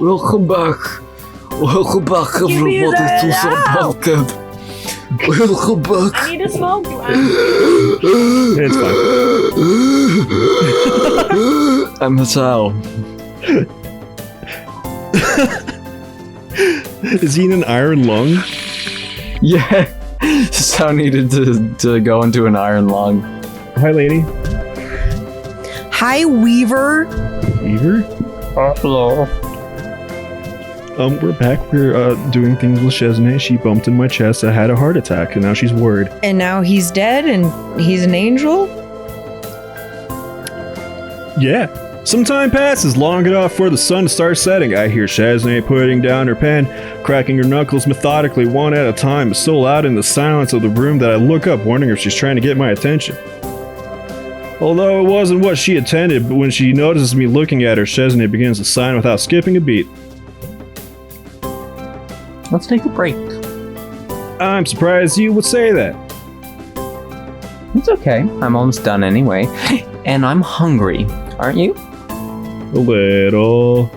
Welcome back. Welcome back, everybody, to SUBPARCADE. Welcome back. I need a smoke glass. It's fine. I'm Mattel. Is he in an iron lung? Yeah. So needed to go into an iron lung. Hi, lady. Hi, Weaver. Weaver? Hello. We're back. We're doing things with Shizune. She bumped in my chest. I had a heart attack, and now she's worried. And now he's dead and he's an angel? Yeah. Some time passes long enough for the sun to start setting. I hear Shizune putting down her pen, cracking her knuckles methodically one at a time. It's so loud in the silence of the room that I look up, wondering if she's trying to get my attention. Although it wasn't what she intended, but when she notices me looking at her, Shizune begins to sign without skipping a beat. Let's take a break. I'm surprised you would say that. It's okay. I'm almost done anyway. And I'm hungry. Aren't you? A little.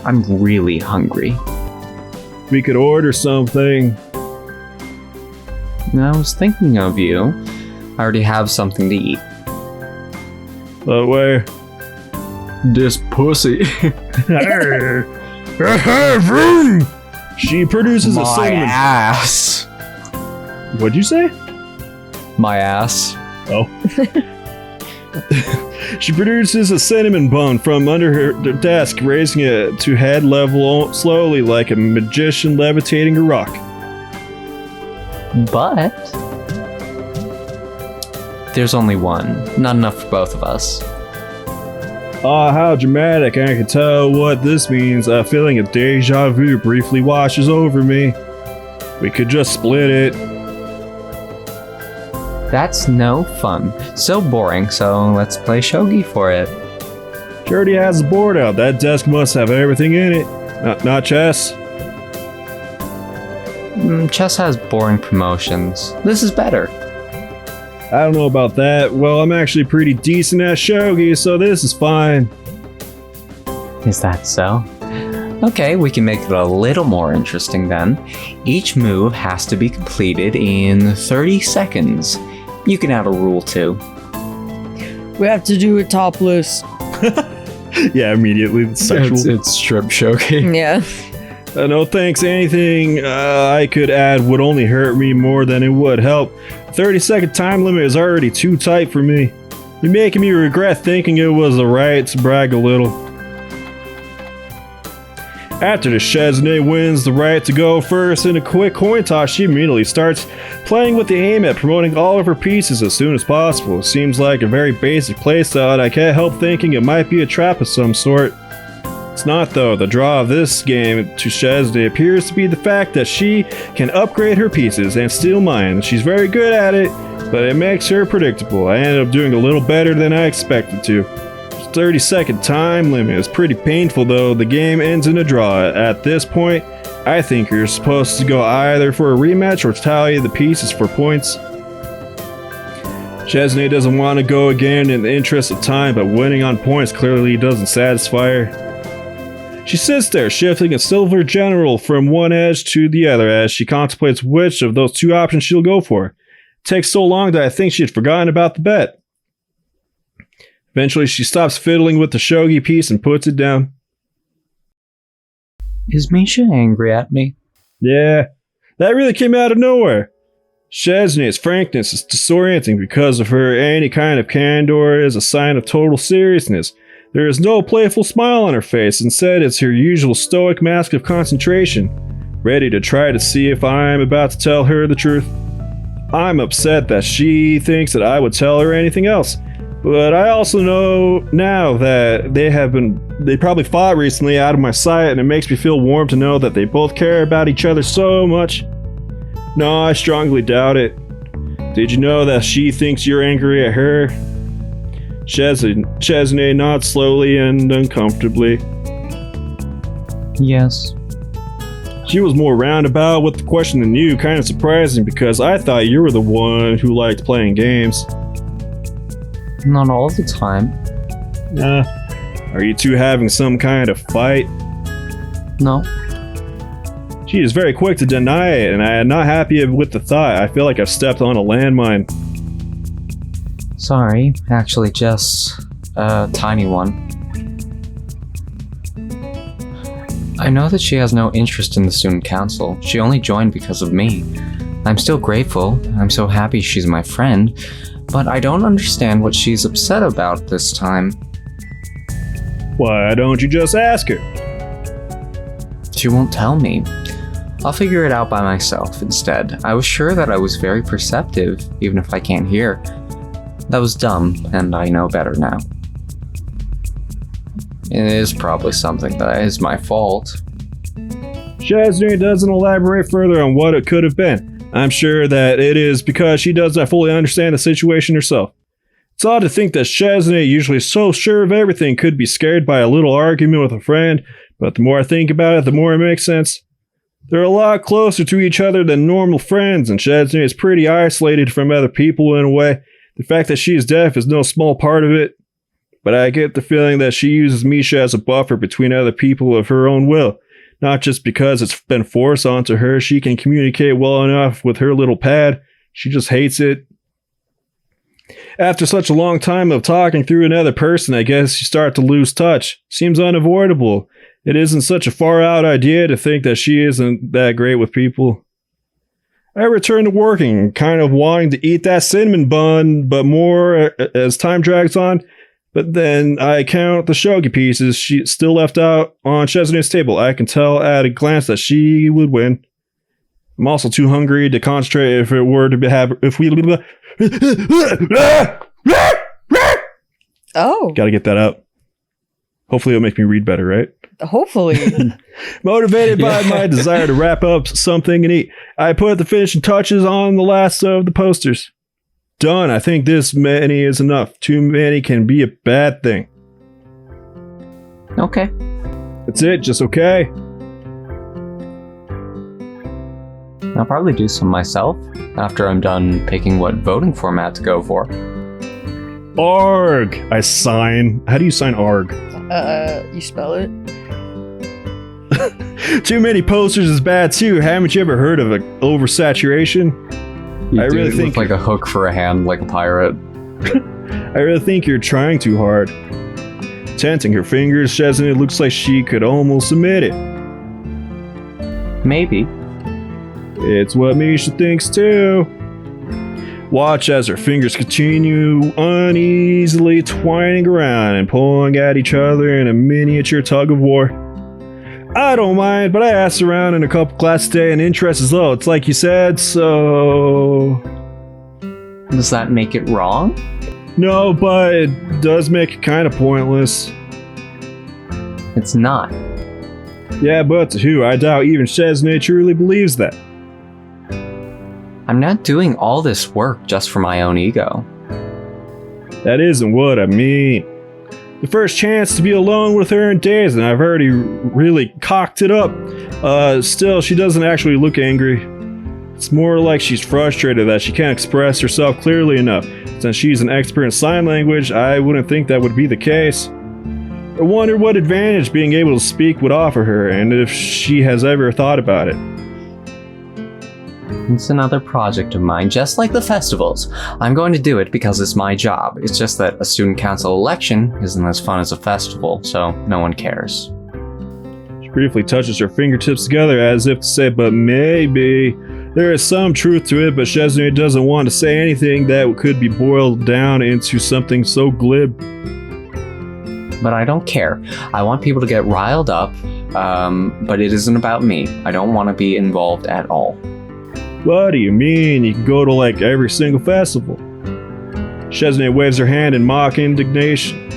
I'm really hungry. We could order something. I was thinking of you. I already have something to eat. But where? This pussy. She produces a My cinnamon. ass. What'd you say? My ass. Oh. She produces a cinnamon bun from under her desk, raising it to head level slowly like a magician levitating a rock. But there's only one. Not enough for both of us. Ah, how dramatic. I can tell what this means. A feeling of deja vu briefly washes over me. We could just split it. That's no fun. So boring, so let's play shogi for it. She already has the board out. That desk must have everything in it. Not chess. Chess has boring promotions. This is better. I don't know about that. Well, I'm actually pretty decent at shogi, so this is fine. Is that so? Okay, we can make it a little more interesting then. Each move has to be completed in 30 seconds. You can add a rule too. We have to do it topless. Yeah, immediately. It's sexual. It's strip shogi. Yeah. No thanks. Anything I could add would only hurt me more than it would help. 30-second time limit is already too tight for me. You're making me regret thinking it was the right to brag a little. After the Shizune wins the right to go first in a quick coin toss, she immediately starts playing with the aim at promoting all of her pieces as soon as possible. It seems like a very basic playstyle, and I can't help thinking it might be a trap of some sort. It's not though. The draw of this game to Shizune appears to be the fact that she can upgrade her pieces and steal mine. She's very good at it, but it makes her predictable. I ended up doing a little better than I expected to. 30-second time limit is pretty painful though. The game ends in a draw. At this point, I think you're supposed to go either for a rematch or tally the pieces for points. Shizune doesn't want to go again in the interest of time, but winning on points clearly doesn't satisfy her. She sits there, shifting a silver general from one edge to the other as she contemplates which of those two options she'll go for. It takes so long that I think she had forgotten about the bet. Eventually, she stops fiddling with the shogi piece and puts it down. Is Misha angry at me? Yeah, that really came out of nowhere. Shizune's frankness is disorienting because of her. Any kind of candor is a sign of total seriousness. There is no playful smile on her face. Instead, it's her usual stoic mask of concentration, ready to try to see if I'm about to tell her the truth. I'm upset that she thinks that I would tell her anything else, but I also know now that they probably fought recently out of my sight, and it makes me feel warm to know that they both care about each other so much. No, I strongly doubt it. Did you know that she thinks you're angry at her? Shizune nods slowly and uncomfortably. Yes. She was more roundabout with the question than you, kind of surprising because I thought you were the one who liked playing games. Not all the time. Are you two having some kind of fight? No. She is very quick to deny it, and I am not happy with the thought. I feel like I've stepped on a landmine. Sorry, actually just a tiny one. I know that she has no interest in the student council. She only joined because of me. I'm still grateful. I'm so happy she's my friend, but I don't understand what she's upset about this time. Why don't you just ask her? She won't tell me. I'll figure it out by myself instead. I was sure that I was very perceptive, even if I can't hear. That was dumb, and I know better now. It is probably something that is my fault. Shizune doesn't elaborate further on what it could have been. I'm sure that it is because she does not fully understand the situation herself. It's odd to think that Shizune, usually so sure of everything, could be scared by a little argument with a friend, but the more I think about it, the more it makes sense. They're a lot closer to each other than normal friends, and Shizune is pretty isolated from other people in a way. The fact that she is deaf is no small part of it, but I get the feeling that she uses Misha as a buffer between other people of her own will. Not just because it's been forced onto her, she can communicate well enough with her little pad. She just hates it. After such a long time of talking through another person, I guess you start to lose touch. Seems unavoidable. It isn't such a far-out idea to think that she isn't that great with people. I return to working, kind of wanting to eat that cinnamon bun, but more as time drags on. But then I count the shogi pieces she still left out on Shizune's table. I can tell at a glance that she would win. I'm also too hungry to concentrate if it were to have... Oh. Gotta get that out. Hopefully it'll make me read better, right? Hopefully. Motivated by my desire to wrap up something and eat, I put the finishing touches on the last of the posters. Done. I think this many is enough. Too many can be a bad thing. Okay. That's it, just okay. I'll probably do some myself after I'm done picking what voting format to go for. ARG! I sign. How do you sign ARG? You spell it? Too many posters is bad too. Haven't you ever heard of an oversaturation? You I do really it think with like a hook for a hand, like a pirate. I really think you're trying too hard. Tensing her fingers, Shizune looks like she could almost submit it. Maybe. It's what Misha thinks too. Watch as her fingers continue uneasily twining around and pulling at each other in a miniature tug of war. I don't mind, but I asked around in a couple classes today and interest is low. It's like you said, so... Does that make it wrong? No, but it does make it kind of pointless. It's not. Yeah, but to who? I doubt even Shizune truly believes that. I'm not doing all this work just for my own ego. That isn't what I mean. The first chance to be alone with her in days, and I've already really cocked it up. Still, she doesn't actually look angry. It's more like she's frustrated that she can't express herself clearly enough. Since she's an expert in sign language, I wouldn't think that would be the case. I wonder what advantage being able to speak would offer her, and if she has ever thought about it. It's another project of mine, just like the festivals. I'm going to do it because it's my job. It's just that a student council election isn't as fun as a festival, so no one cares. She briefly touches her fingertips together as if to say, but maybe. There is some truth to it, but Shizune doesn't want to say anything that could be boiled down into something so glib. But I don't care. I want people to get riled up, but it isn't about me. I don't want to be involved at all. What do you mean? You can go to like every single festival. Shizune waves her hand in mock indignation.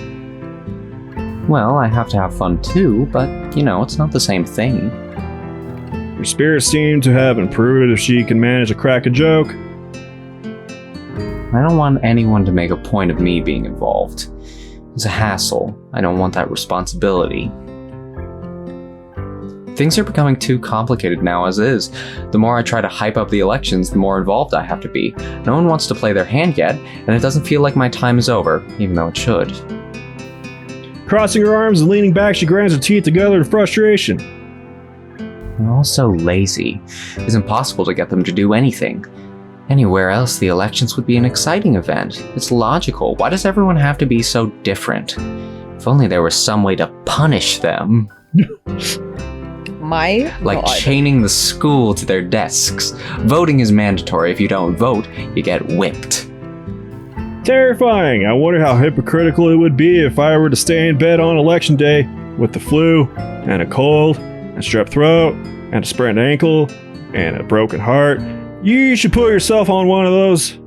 Well, I have to have fun too, but, you know, it's not the same thing. Her spirits seem to have improved if she can manage to crack a joke. I don't want anyone to make a point of me being involved. It's a hassle. I don't want that responsibility. Things are becoming too complicated now as is. The more I try to hype up the elections, the more involved I have to be. No one wants to play their hand yet, and it doesn't feel like my time is over, even though it should. Crossing her arms and leaning back, she grinds her teeth together in frustration. They're all so lazy. It's impossible to get them to do anything. Anywhere else, the elections would be an exciting event. It's logical. Why does everyone have to be so different? If only there was some way to punish them. My Like God. chaining the school to their desks. Voting is mandatory. If you don't vote, you get whipped. Terrifying! I wonder how hypocritical it would be if I were to stay in bed on election day with the flu, and a cold, and strep throat, and a sprained ankle, and a broken heart. You should put yourself on one of those.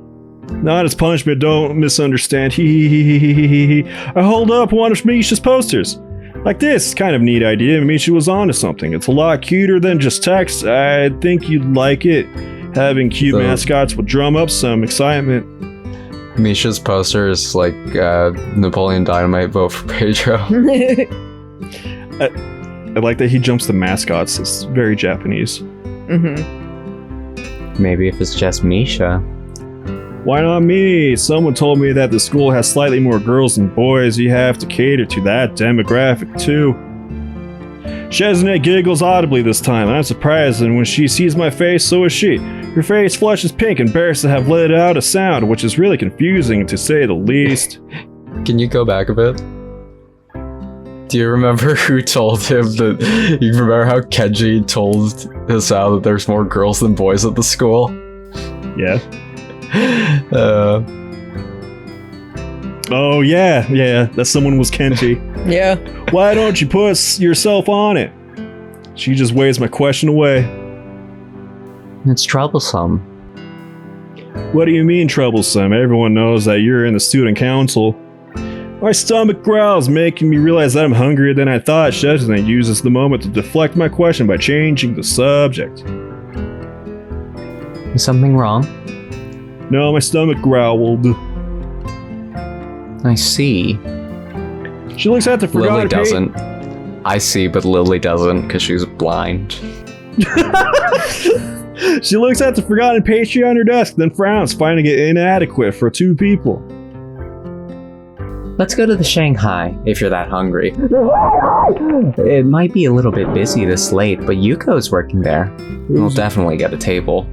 Not as punishment, don't misunderstand. I hold up one of Misha's posters. Like this, kind of neat idea. Misha was onto something. It's a lot cuter than just text. I think you'd like it. Having cute mascots would drum up some excitement. Misha's poster is like Napoleon Dynamite, vote for Pedro. I like that he jumps the mascots. It's very Japanese. Maybe if it's just Misha. Why not me? Someone told me that the school has slightly more girls than boys. You have to cater to that demographic too. Shizune giggles audibly this time. I'm surprised, and when she sees my face, so is she. Her face flushes pink, embarrassed to have let out a sound, which is really confusing to say the least. Can you go back a bit? Do you remember who told him that? You remember how Kenji told Hisao that there's more girls than boys at the school? Yeah. Oh yeah, that someone was Kenji. Yeah. Why don't you put yourself on it? She just waves my question away. It's troublesome. What do you mean troublesome? Everyone knows that you're in the student council. My stomach growls, making me realize that I'm hungrier than I thought. Shizune uses the moment to deflect my question by changing the subject. Is something wrong? No, my stomach growled. I see. She looks at the forgotten Lily doesn't. I see, but Lily doesn't because she's blind. She looks at the forgotten pastry on her desk, then frowns, finding it inadequate for 2 people. Let's go to the Shanghai, if you're that hungry. It might be a little bit busy this late, but Yuko's working there. We'll definitely get a table.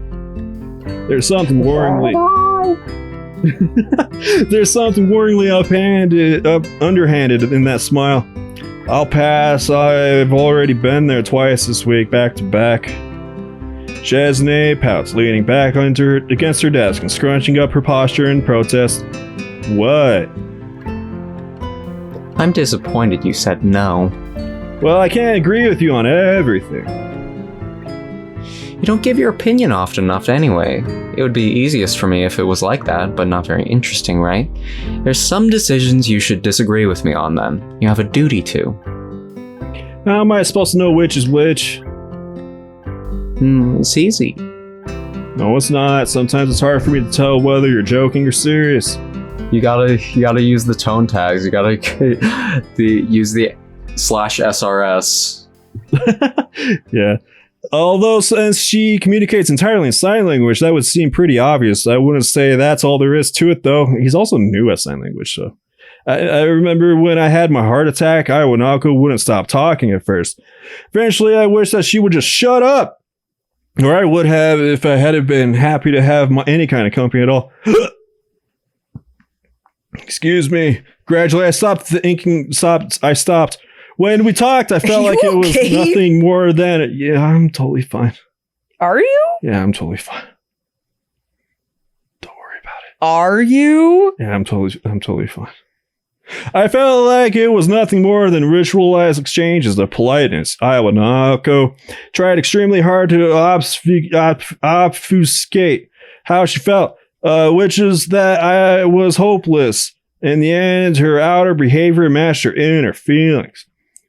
There's something worryingly... There's something worryingly underhanded in that smile. I'll pass. I've already been there twice this week, back to back. Shizune pouts, leaning back against her desk and scrunching up her posture in protest. What? I'm disappointed you said no. Well, I can't agree with you on everything. You don't give your opinion often enough anyway. It would be easiest for me if it was like that, but not very interesting, right? There's some decisions you should disagree with me on then. You have a duty to. How am I supposed to know which is which? It's easy. No, it's not. Sometimes it's hard for me to tell whether you're joking or serious. You gotta use the tone tags. You gotta use the /SRS. Yeah. Although since she communicates entirely in sign language, that would seem pretty obvious. I wouldn't say that's all there is to it, though. He's also new at sign language, so... I remember when I had my heart attack, Iwanako wouldn't stop talking at first. Eventually, I wish that she would just shut up. Or I would have if I had been happy to have any kind of company at all. Excuse me. Gradually, I stopped the inking. I stopped. When we talked, I felt like it was nothing more than... Yeah, I'm totally fine. Are you? Yeah, I'm totally fine. Don't worry about it. Are you? Yeah, I'm totally fine. I felt like it was nothing more than ritualized exchanges of politeness. Iwanako tried extremely hard to obfuscate how she felt, which is that I was hopeless. In the end, her outer behavior matched her inner feelings.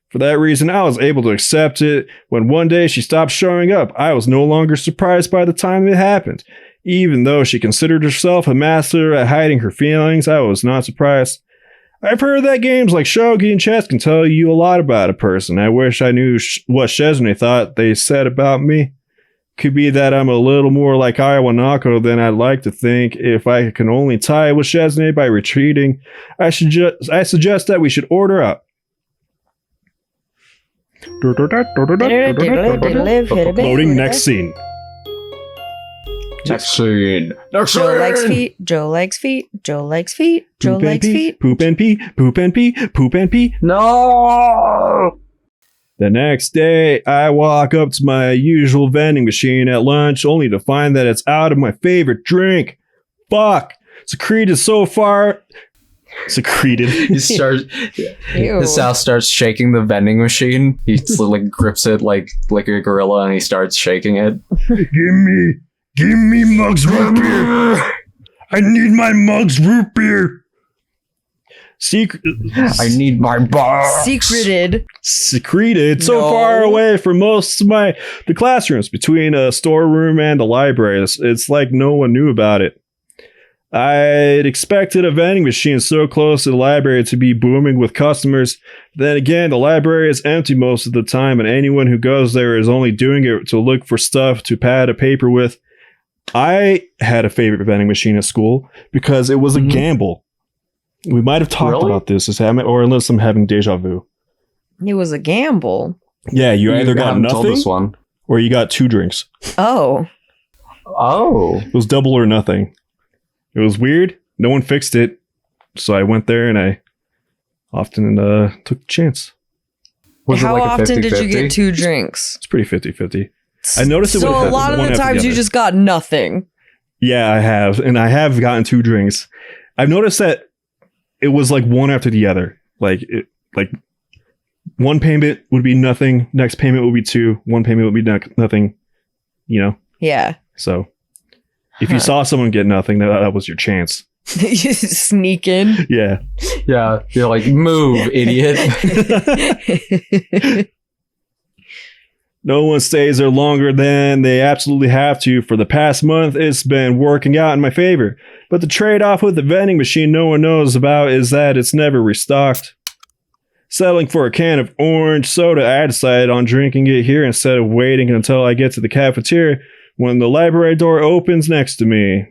For that reason, I was able to accept it. When one day she stopped showing up, I was no longer surprised by the time it happened. Even though she considered herself a master at hiding her feelings, I was not surprised. I've heard that games like shogi and chess can tell you a lot about a person. I wish I knew what Shizune thought they said about me. Could be that I'm a little more like Iwanako than I'd like to think. If I can only tie with Shizune by retreating, I suggest that we should order up. Loading next scene. Next scene. Next Joe likes scene. feet. Joe likes feet. Joe likes feet. Joe Poop and likes pee, feet. poop and pee, poop and pee, poop and pee. No. The next day, I walk up to my usual vending machine at lunch, only to find that it's out of my favorite drink. Fuck! Secreted. He starts. Ew. Sal starts shaking the vending machine. He like grips it like a gorilla, and he starts shaking it. Give me Mug's root beer. I need my Mug's root beer. I need my bar. Secreted. Secreted so No. far away from most of the classrooms between a storeroom and the library. It's like no one knew about it. I'd expected a vending machine so close to the library to be booming with customers. Then again, the library is empty most of the time, and anyone who goes there is only doing it to look for stuff to pad a paper with. I had a favorite vending machine at school because it was a gamble. We might have talked Really? about this, or unless I'm having deja vu. It was a gamble. Yeah, you either got haven't told nothing this one. or you got 2 drinks. Oh. Oh. It was double or nothing. It was weird. No one fixed it. So I went there and I often took the chance. Was How it like a often did you 50-50? get 2 drinks? It's pretty 50-50. I noticed it So would a lot of one the after times the you other. just got nothing. Yeah, I have. And I have gotten 2 drinks. I've noticed that it was like one after the other. Like one payment would be nothing. Next payment would be 2. One payment would be nothing. You know? Yeah. So if you saw someone get nothing, that was your chance. You sneak in. Yeah. Yeah, you're like, move, idiot. No one stays there longer than they absolutely have to. For the past month, it's been working out in my favor. But the trade-off with the vending machine no one knows about is that it's never restocked. Settling for a can of orange soda, I decided on drinking it here instead of waiting until I get to the cafeteria when the library door opens next to me.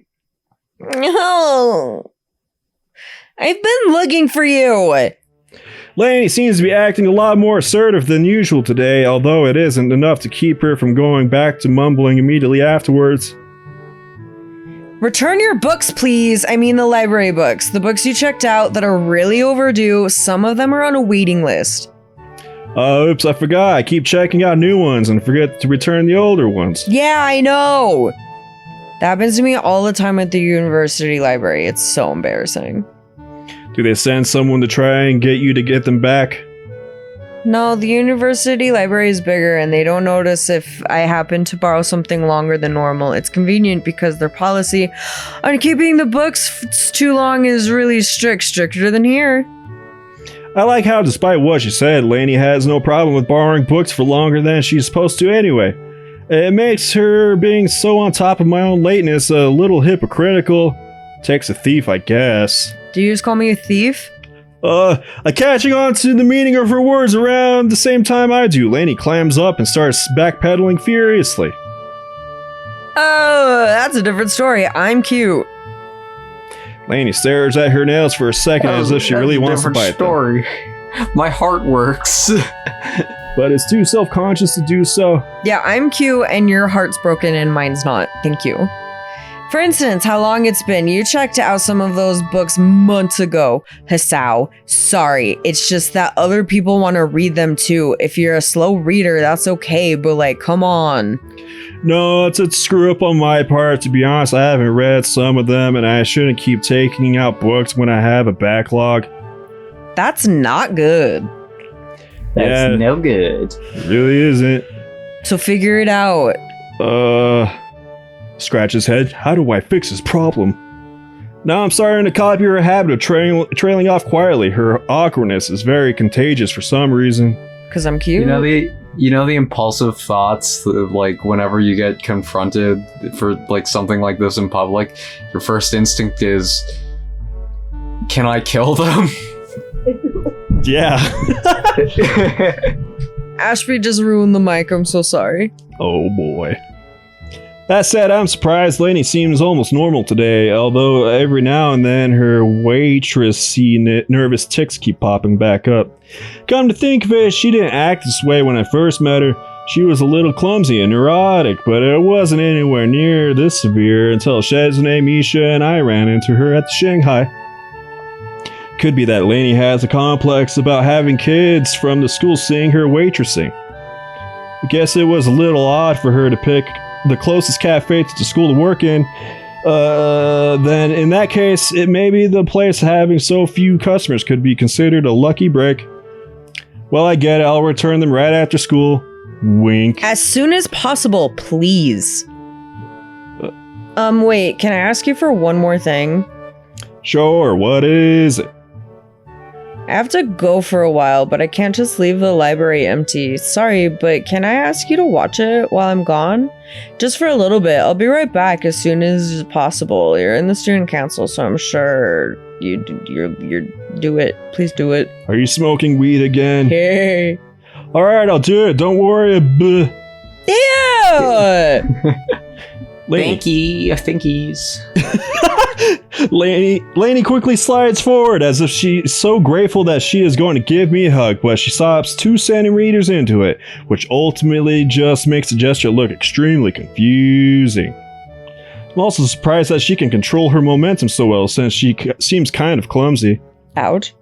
No. I've been looking for you. Lainey seems to be acting a lot more assertive than usual today, although it isn't enough to keep her from going back to mumbling immediately afterwards. Return your books, please. I mean the library books. The books you checked out that are really overdue. Some of them are on a waiting list. Oops, I forgot. I keep checking out new ones and forget to return the older ones. Yeah, I know. That happens to me all the time at the university library. It's so embarrassing. Do they send someone to try and get you to get them back? No, the university library is bigger and they don't notice if I happen to borrow something longer than normal. It's convenient because their policy on keeping the books too long is really stricter than here. I like how, despite what she said, Lainey has no problem with borrowing books for longer than she's supposed to anyway. It makes her being so on top of my own lateness a little hypocritical. Takes a thief, I guess. Do you just call me a thief? Catching on to the meaning of her words around the same time I do, Lainey clams up and starts backpedaling furiously. Oh, that's a different story. I'm cute. Lainey stares at her nails for a second as if she really wants to bite them. story. My heart works. But is too self-conscious to do so. Yeah, I'm cute and your heart's broken and mine's not. Thank you. For instance, how long it's been. You checked out some of those books months ago. Hasao, sorry. It's just that other people want to read them too. If you're a slow reader, that's okay, but like, come on. No, it's a screw up on my part. To be honest, I haven't read some of them, and I shouldn't keep taking out books when I have a backlog. That's not good. That's Yeah. no good. It really isn't. So figure it out. Scratch his head. How do I fix this problem? Now I'm starting to copy her habit of trailing off quietly. Her awkwardness is very contagious for some reason. Because I'm cute. You know the impulsive thoughts of, like, whenever you get confronted for like something like this in public, your first instinct is, can I kill them? Yeah. Ashby just ruined the mic. I'm so sorry. Oh boy. That said, I'm surprised Lainey seems almost normal today, although every now and then her waitressy nervous tics keep popping back up. Come to think of it, she didn't act this way when I first met her. She was a little clumsy and neurotic, but it wasn't anywhere near this severe until Shizune, Misha, and I ran into her at the Shanghai. Could be that Lainey has a complex about having kids from the school seeing her waitressing. I guess it was a little odd for her to pick the closest cafe to the school to work in. Then in that case, it may be the place having so few customers could be considered a lucky break. Well, I get it. I'll return them right after school. Wink. As soon as possible, please. Wait, can I ask you for one more thing? Sure, what is it? I have to go for a while, but I can't just leave the library empty. Sorry, but can I ask you to watch it while I'm gone? Just for a little bit. I'll be right back as soon as possible. You're in the student council, so I'm sure you do it. Please do it. Are you smoking weed again? Hey. Alright, I'll do it. Don't worry. Yeah! Thinkies. Lainey quickly slides forward as if she's so grateful that she is going to give me a hug, but she stops 2 centimeters into it, which ultimately just makes the gesture look extremely confusing. I'm also surprised that she can control her momentum so well since she seems kind of clumsy. Ouch.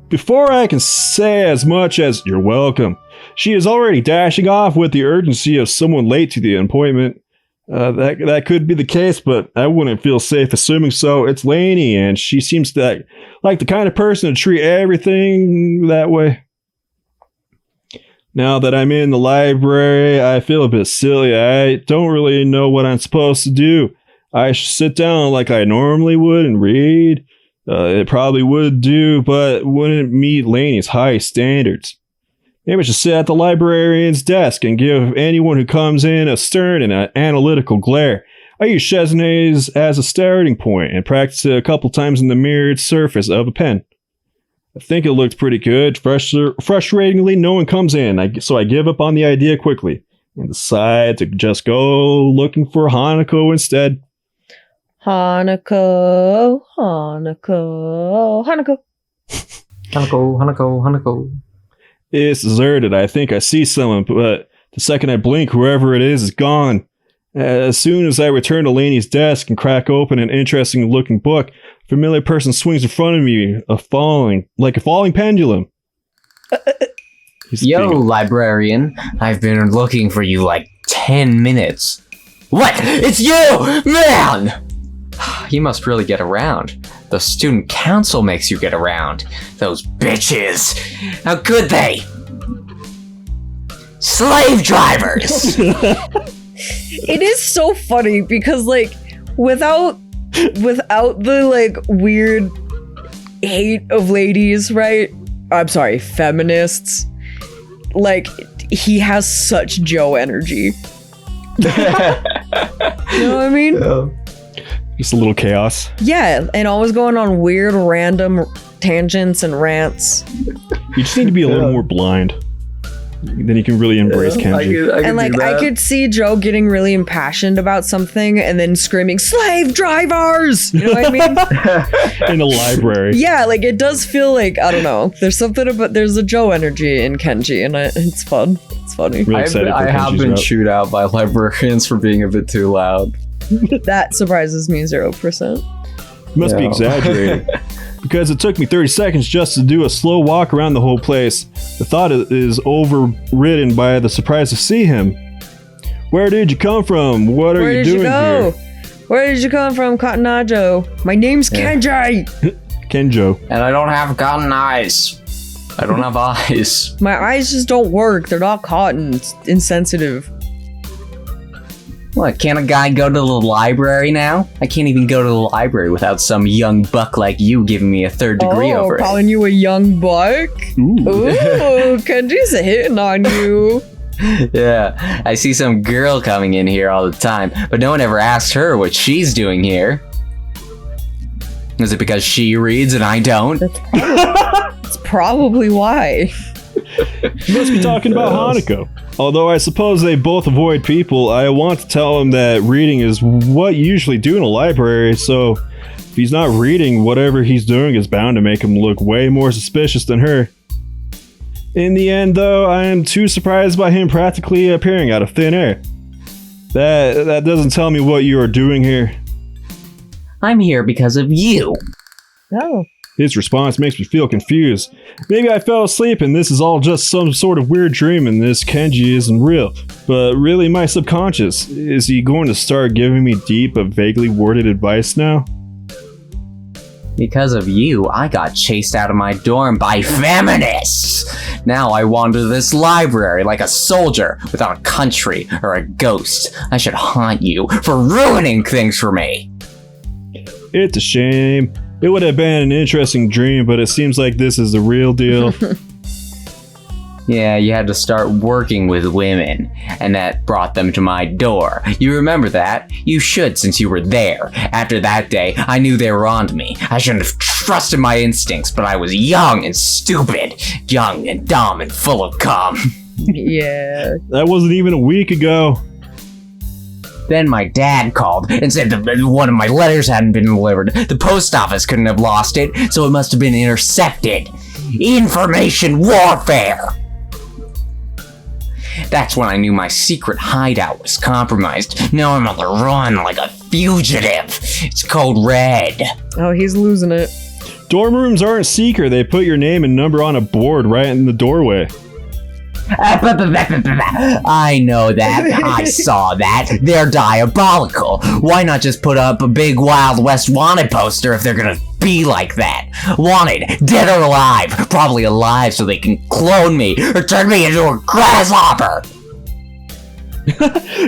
Before I can say as much as "you're welcome," she is already dashing off with the urgency of someone late to the appointment. That could be the case, but I wouldn't feel safe assuming so. It's Lainey, and she seems like the kind of person to treat everything that way. Now that I'm in the library, I feel a bit silly. I don't really know what I'm supposed to do. I should sit down like I normally would and read. It probably would do, but wouldn't meet Lainey's high standards. Maybe I should sit at the librarian's desk and give anyone who comes in a stern and analytical glare. I use Shizune's as a starting point and practice it a couple times in the mirrored surface of a pen. I think it looked pretty good. Frustratingly, no one comes in, so I give up on the idea quickly and decide to just go looking for Hanako instead. Hanako. Hanako. It's deserted. I think I see someone, but the second I blink, whoever it is gone. As soon as I return to Lainey's desk and crack open an interesting looking book, a familiar person swings in front of me, like a falling pendulum. Yo, librarian. I've been looking for you like 10 minutes. What? It's you! Man! You must really get around. The student council makes you get around. Those bitches! How could they? Slave drivers! It is so funny because, like, without the, like, weird hate of ladies, right? I'm sorry, feminists. Like, he has such Joe energy. You know what I mean? Yeah. Just a little chaos. Yeah, and always going on weird, random tangents and rants. You just need to be a little more blind. Then you can really embrace Kenji. I could see Joe getting really impassioned about something and then screaming, "Slave drivers!" You know what I mean? In a library. Yeah, like it does feel like, I don't know. There's a Joe energy in Kenji, and it's fun. It's funny. Really excited I have been chewed out by librarians for being a bit too loud. That surprises me 0%. You must be exaggerating. Because it took me 30 seconds just to do a slow walk around the whole place. The thought is overridden by the surprise to see him. Where did you come from? What are you doing here? Where did you come from, Cotton Eye Joe? My name's Kenji! Kenjo. And I don't have cotton eyes. I don't have eyes. My eyes just don't work. They're not cotton. It's insensitive. What, can't a guy go to the library now? I can't even go to the library without some young buck like you giving me a third degree over it. Calling you a young buck? Ooh, Kenji's hitting on you. Yeah, I see some girl coming in here all the time, but no one ever asked her what she's doing here. Is it because she reads and I don't? That's probably why. You must be talking about Hanako. Although I suppose they both avoid people, I want to tell him that reading is what you usually do in a library, so if he's not reading, whatever he's doing is bound to make him look way more suspicious than her. In the end, though, I am too surprised by him practically appearing out of thin air. That doesn't tell me what you are doing here. I'm here because of you. Oh. His response makes me feel confused. Maybe I fell asleep and this is all just some sort of weird dream and this Kenji isn't real. But really my subconscious. Is he going to start giving me deep but vaguely worded advice now? Because of you, I got chased out of my dorm by feminists! Now I wander this library like a soldier without a country or a ghost. I should haunt you for ruining things for me! It's a shame. It would have been an interesting dream, but it seems like this is the real deal. Yeah, you had to start working with women, and that brought them to my door. You remember that? You should, since you were there. After that day, I knew they were onto me. I shouldn't have trusted my instincts, but I was young and stupid. Young and dumb and full of cum. Yeah. That wasn't even a week ago. Then my dad called and said that one of my letters hadn't been delivered. The post office couldn't have lost it, so it must have been intercepted. Information warfare! That's when I knew my secret hideout was compromised. Now I'm on the run like a fugitive. It's code red. Oh, he's losing it. Dorm rooms aren't secret. They put your name and number on a board right in the doorway. I know that. I saw that. They're diabolical. Why not just put up a big Wild West Wanted poster if they're gonna be like that? Wanted, dead or alive. Probably alive so they can clone me or turn me into a grasshopper.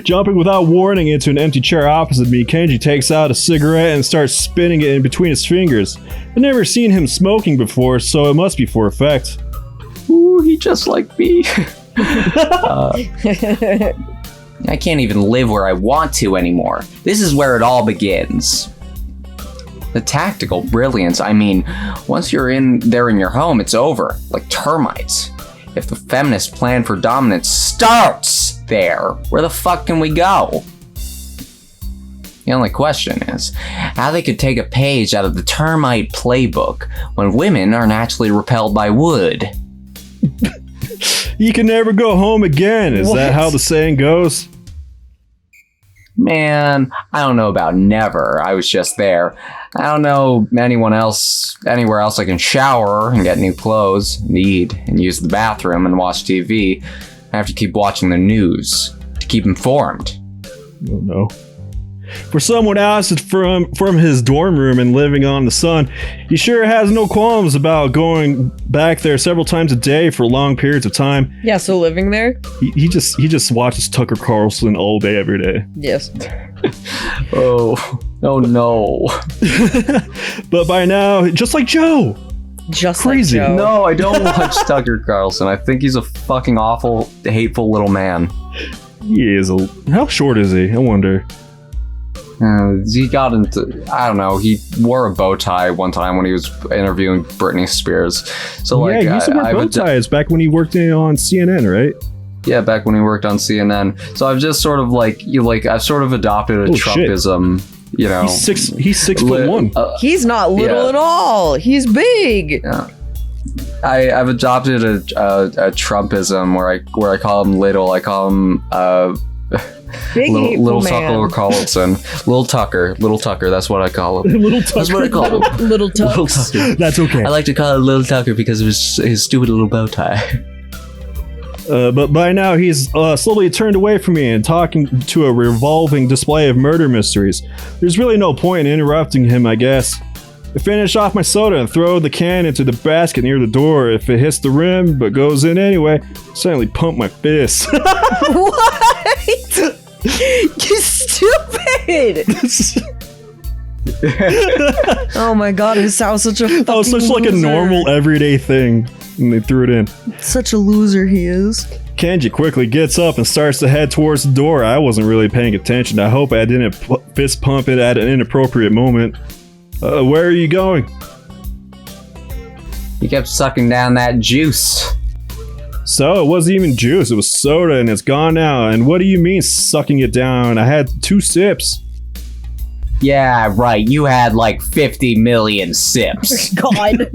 Jumping without warning into an empty chair opposite me, Kenji takes out a cigarette and starts spinning it in between his fingers. I've never seen him smoking before, so it must be for effect. Ooh, he just like me. I can't even live where I want to anymore. This is where it all begins. The tactical brilliance, I mean, once you're in there in your home, it's over, like termites. If the feminist plan for dominance starts there, where the fuck can we go? The only question is how they could take a page out of the termite playbook when women are naturally repelled by wood. You can never go home again. Is that how the saying goes? Man, I don't know about never. I was just there. I don't know anywhere else I can shower and get new clothes, and eat, and use the bathroom and watch TV. I have to keep watching the news to keep informed. Oh no. For someone ousted from his dorm room and living on the sun, he sure has no qualms about going back there several times a day for long periods of time. Yeah, so living there? He just watches Tucker Carlson all day, every day. Yes. Oh no. But by now, just like Joe. Just crazy. Like Joe. No, I don't watch Tucker Carlson. I think he's a fucking awful, hateful little man. He is how short is he? I wonder. He got into, I don't know, he wore a bow tie one time when he was interviewing Britney Spears. So yeah, like, he used to wear bow ties back when he worked on CNN, right? Yeah, back when he worked on CNN. So I've just sort of I've sort of adopted a Trumpism, you know. He's 6'1". He's not little at all. He's big. Yeah. I've adopted a Trumpism where I call him little. I call him Big little man. Tucker Carlson. Little Tucker, that's what I call him. Little Tucker. That's what I call him. Little Tucker. Little Tucker. That's okay. I like to call it Little Tucker because of his stupid little bow tie. But by now he's slowly turned away from me and talking to a revolving display of murder mysteries. There's really no point in interrupting him, I guess. I finish off my soda and throw the can into the basket near the door. If it hits the rim but goes in anyway, suddenly pump my fist. What? You stupid! Oh my god, it sounds such a fucking Oh, such like a normal everyday thing. And they threw it in. Such a loser he is. Kenji quickly gets up and starts to head towards the door. I wasn't really paying attention. I hope I didn't fist pump it at an inappropriate moment. Where are you going? He kept sucking down that juice. So it wasn't even juice, it was soda and it's gone now. And what do you mean sucking it down? I had 2 sips. Yeah, right. You had like 50 million sips. God.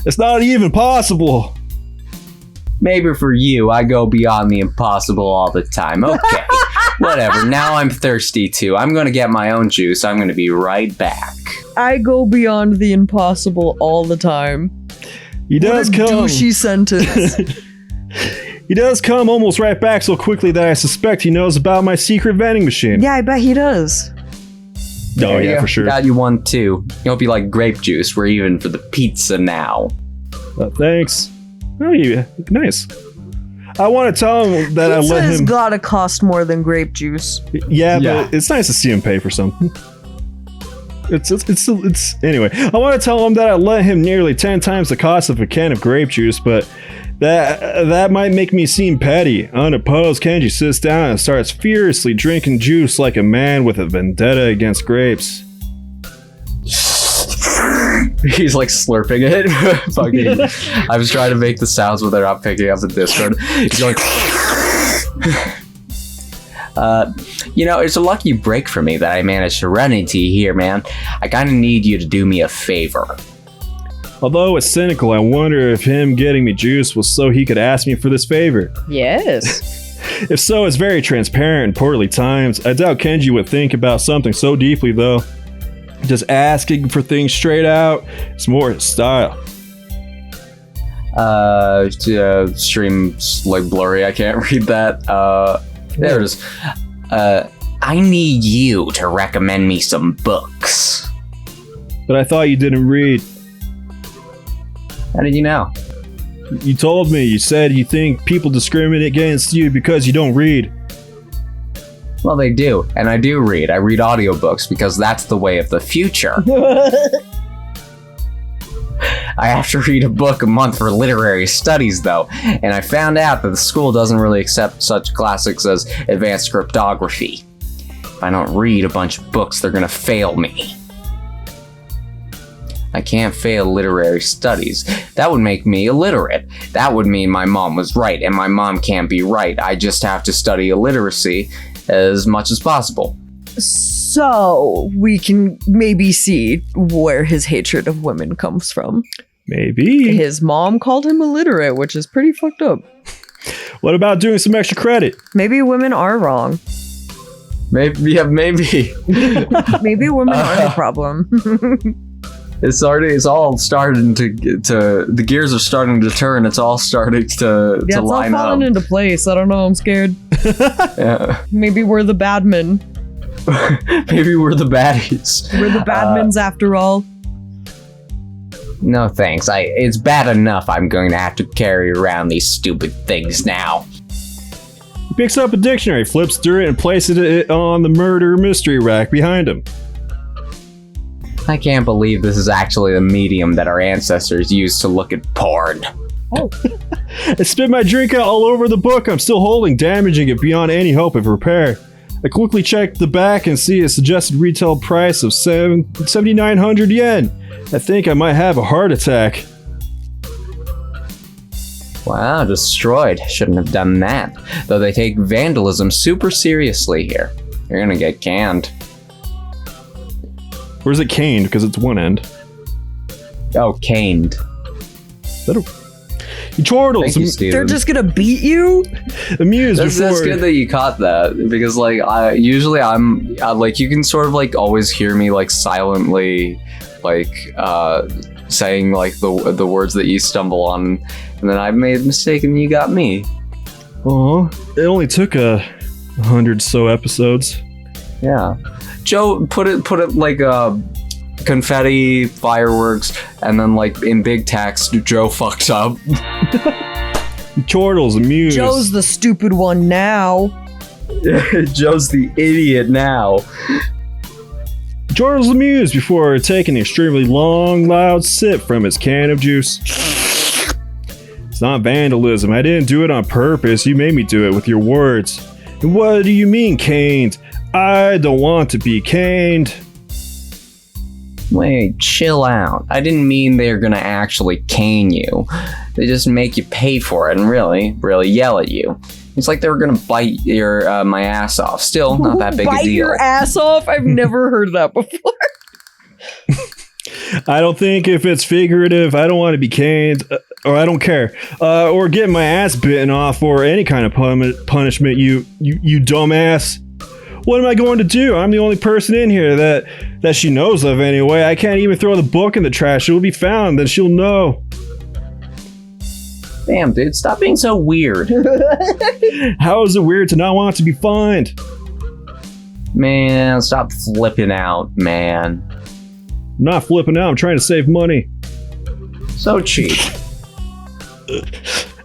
It's not even possible. Maybe for you, I go beyond the impossible all the time. Okay, whatever. Now I'm thirsty too. I'm gonna get my own juice. I'm gonna be right back. I go beyond the impossible all the time. He does What a come. douchey sentence. He does come almost right back so quickly that I suspect he knows about my secret vending machine. Yeah, I bet he does. Oh There you yeah, go. for sure. Got you one too. It'll be like grape juice. We're even for the pizza now. Thanks. Oh, yeah, nice. I want to tell him that I Pizza let has him. gotta cost more than grape juice. Yeah, Yeah. but it's nice to see him pay for something. It's anyway. I want to tell him that I let him nearly 10 times the cost of a can of grape juice, but that might make me seem petty. Unopposed, Kenji sits down and starts furiously drinking juice like a man with a vendetta against grapes. He's like slurping it. Fucking. I was trying to make the sounds when they're not picking up the Discord. He's going. It's a lucky break for me that I managed to run into you here, man. I kind of need you to do me a favor. Although it's cynical, I wonder if him getting me juice was so he could ask me for this favor. Yes. If so, it's very transparent and poorly timed. I doubt Kenji would think about something so deeply, though. Just asking for things straight out, it's more his style. Stream's like blurry. I can't read that. There it is. I need you to recommend me some books. But I thought you didn't read. How did you know? You told me, you said you think people discriminate against you because you don't read. Well, they do, and I do read. I read audiobooks because that's the way of the future. I have to read a book a month for literary studies, though, and I found out that the school doesn't really accept such classics as advanced cryptography. If I don't read a bunch of books, they're gonna fail me. I can't fail literary studies. That would make me illiterate. That would mean my mom was right, and my mom can't be right. I just have to study illiteracy as much as possible. So we can maybe see where his hatred of women comes from. Maybe. His mom called him illiterate, which is pretty fucked up. What about doing some extra credit? Maybe women are wrong. Maybe, yeah, maybe. Maybe women are the problem. It's all starting to the gears are starting to turn. It's all starting to Yeah, it's all line falling up. into place. I don't know. I'm scared. Yeah. Maybe we're the bad men. Maybe we're the baddies. We're the badmans after all. No thanks. It's bad enough I'm going to have to carry around these stupid things now. He picks up a dictionary, flips through it, and places it on the murder mystery rack behind him. I can't believe this is actually the medium that our ancestors used to look at porn. I spit my drink out all over the book I'm still holding, damaging it beyond any hope of repair. I quickly check the back and see a suggested retail price of 7,900 yen. I think I might have a heart attack. Wow, destroyed. Shouldn't have done that. Though they take vandalism super seriously here. You're gonna get canned. Or is it caned because it's one end? Oh, caned. He chortles, Thank you, Steven. They're just gonna beat you? amused That's before. good that you caught that, because like I'm like, you can sort of like always hear me like silently like saying like the words that you stumble on, and then I've made a mistake and you got me. Aw, it only took 100 so episodes. Yeah, Joe, put it like confetti, fireworks, and then like in big text, Joe fucked up. He chortles, amused. Joe's the stupid one now. Joe's the idiot now. Chortles amused before taking an extremely long, loud sip from his can of juice. It's not vandalism. I didn't do it on purpose. You made me do it with your words. And what do you mean, caned? I don't want to be caned. Wait, chill out. I didn't mean they're gonna actually cane you. They just make you pay for it and really yell at you. It's like they were gonna bite my ass off. Still, not that big a deal. Bite your ass off? I've never heard that before. I don't think if it's figurative, I don't want to be caned, or I don't care, or get my ass bitten off, or any kind of punishment. You dumbass. What am I going to do? I'm the only person in here that she knows of anyway. I can't even throw the book in the trash. It will be found, then she'll know. Damn, dude, stop being so weird. How is it weird to not want to be fined? Man, stop flipping out, man. I'm not flipping out. I'm trying to save money. So cheap.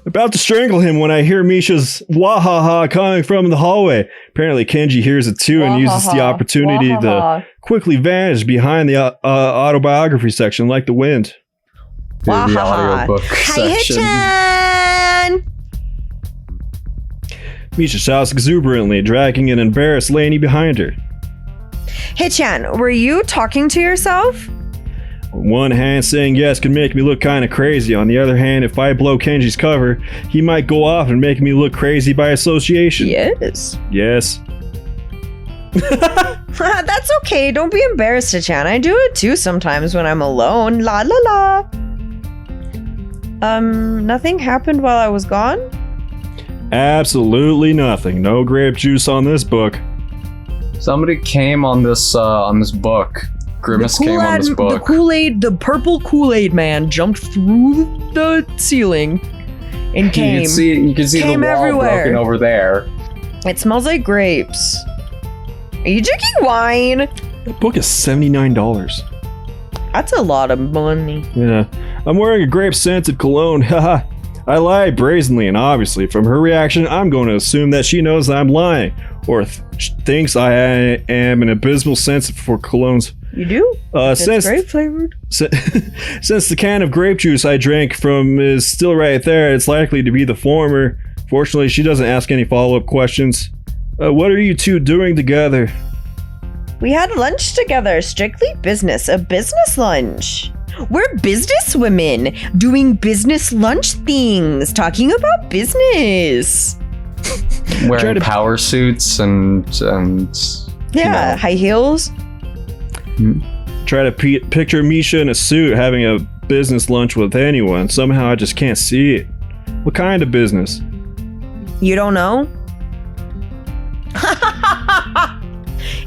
About to strangle him when I hear Misha's wahaha coming from the hallway. Apparently Kenji hears it too and uses the opportunity to quickly vanish behind the autobiography section like the wind. The audiobook section. Hi-chan! Misha shouts exuberantly, dragging an embarrassed Lainey behind her. Hichan, were you talking to yourself? On one hand, saying yes can make me look kind of crazy. On the other hand, if I blow Kenji's cover, he might go off and make me look crazy by association. Yes. Yes. That's okay. Don't be embarrassed, Hichan. I do it too sometimes when I'm alone. La la la. Nothing happened while I was gone? Absolutely nothing. No grape juice on this book. Somebody came on this book. Grimace came on this book. The Kool-Aid, the purple Kool-Aid man jumped through the ceiling and came. You can see the wall everywhere. broken over there. It smells like grapes. Are you drinking wine? That book is $79. That's a lot of money. Yeah. I'm wearing a grape-scented cologne. Haha. I lied brazenly and obviously. From her reaction, I'm going to assume that she knows I'm lying. Or thinks I am an abysmal sense for colognes. You do? Since grape flavored. Since the can of grape juice I drank from is still right there, it's likely to be the former. Fortunately, she doesn't ask any follow-up questions. What are you two doing together? We had lunch together, strictly business, a business lunch. We're business women, doing business lunch things, talking about business. Wearing power suits and yeah, high heels. Try to picture Misha in a suit having a business lunch with anyone. Somehow I just can't see it. What kind of business? You don't know?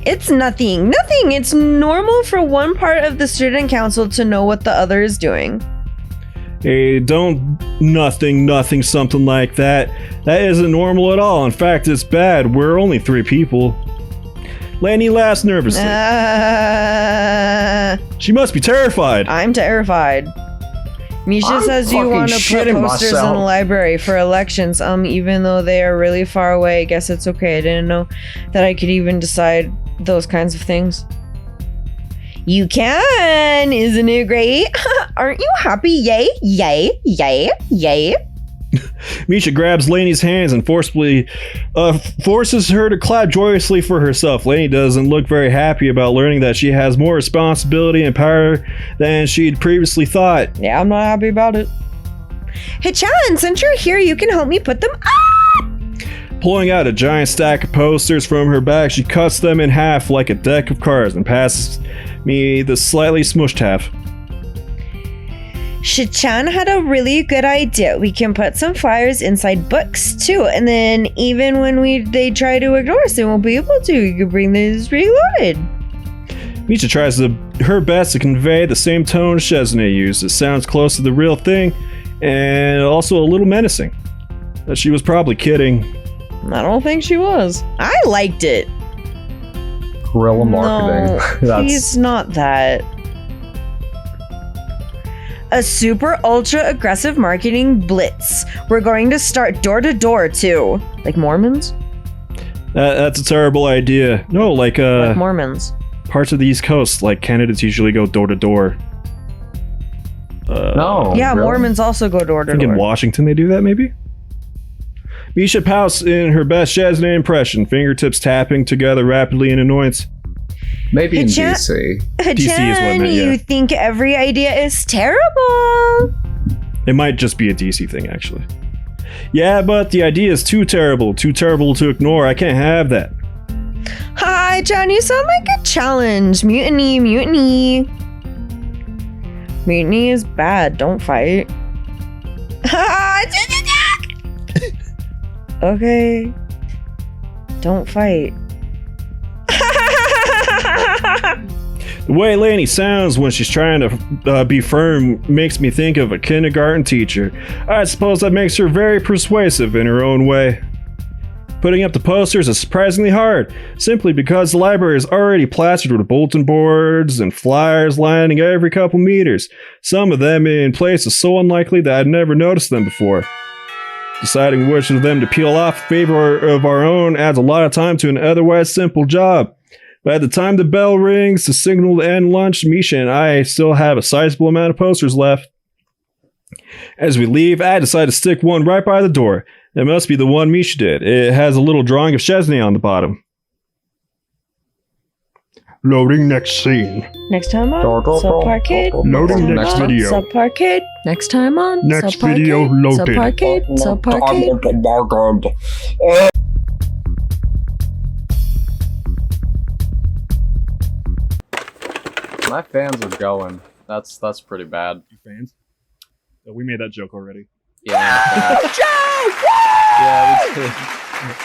It's nothing. Nothing. It's normal for one part of the student council to know what the other is doing. Hey, nothing, something like that. That isn't normal at all. In fact, it's bad. We're only 3 people. Lanny laughs nervously. She must be terrified. I'm terrified. Misha says you want to put posters in the library for elections, even though they are really far away. I guess it's okay. I didn't know that I could even decide those kinds of things. You can! Isn't it great? Aren't you happy? Yay, yay, yay, yay. Misha grabs Lainey's hands and forcibly forces her to clap joyously for herself. Lainey doesn't look very happy about learning that she has more responsibility and power than she'd previously thought. Yeah, I'm not happy about it. Hichan, since you're here, you can help me put them up! Pulling out a giant stack of posters from her bag, she cuts them in half like a deck of cards and passes me the slightly smushed half. Shichan had a really good idea. We can put some flyers inside books too, and then even when they try to ignore us, they won't be able to. You can bring this reloaded. Misha tries her best to convey the same tone Shizune used. It sounds close to the real thing, and also a little menacing. She was probably kidding. I don't think she was. I liked it. Guerrilla marketing. No, he's not that. A super ultra aggressive marketing blitz. We're going to start door to door too. Like Mormons? That's a terrible idea. No, like Mormons. Parts of the East Coast, like candidates usually go door to door. No. Yeah, really? Mormons also go door to I think door. in Washington they do that, maybe? Misha pouts in her best Shizune impression, fingertips tapping together rapidly in annoyance. Maybe in Hachan- DC. DC is what I Hachan, meant, yeah. you think every idea is terrible. It might just be a DC thing, actually. Yeah, but the idea is too terrible to ignore. I can't have that. Hi, John, you sound like a challenge. Mutiny, mutiny. Mutiny is bad. Don't fight. Okay. Don't fight. The way Laney sounds when she's trying to be firm makes me think of a kindergarten teacher. I suppose that makes her very persuasive in her own way. Putting up the posters is surprisingly hard, simply because the library is already plastered with bulletin boards and flyers lining every couple meters, some of them in places so unlikely that I'd never noticed them before. Deciding which of them to peel off in favor of our own adds a lot of time to an otherwise simple job. By the time the bell rings to signal to end lunch, Misha and I still have a sizable amount of posters left. As we leave, I decide to stick one right by the door. It must be the one Misha did. It has a little drawing of Shizune on the bottom. Loading next scene. Next time on SUBPARCADE. Loading next video. SUBPARCADE. Next time on Next video loaded. SUBPARCADE. SUBPARCADE. My fans are going. That's pretty bad. Fans? We made that joke already. Yeah. Yeah, we did.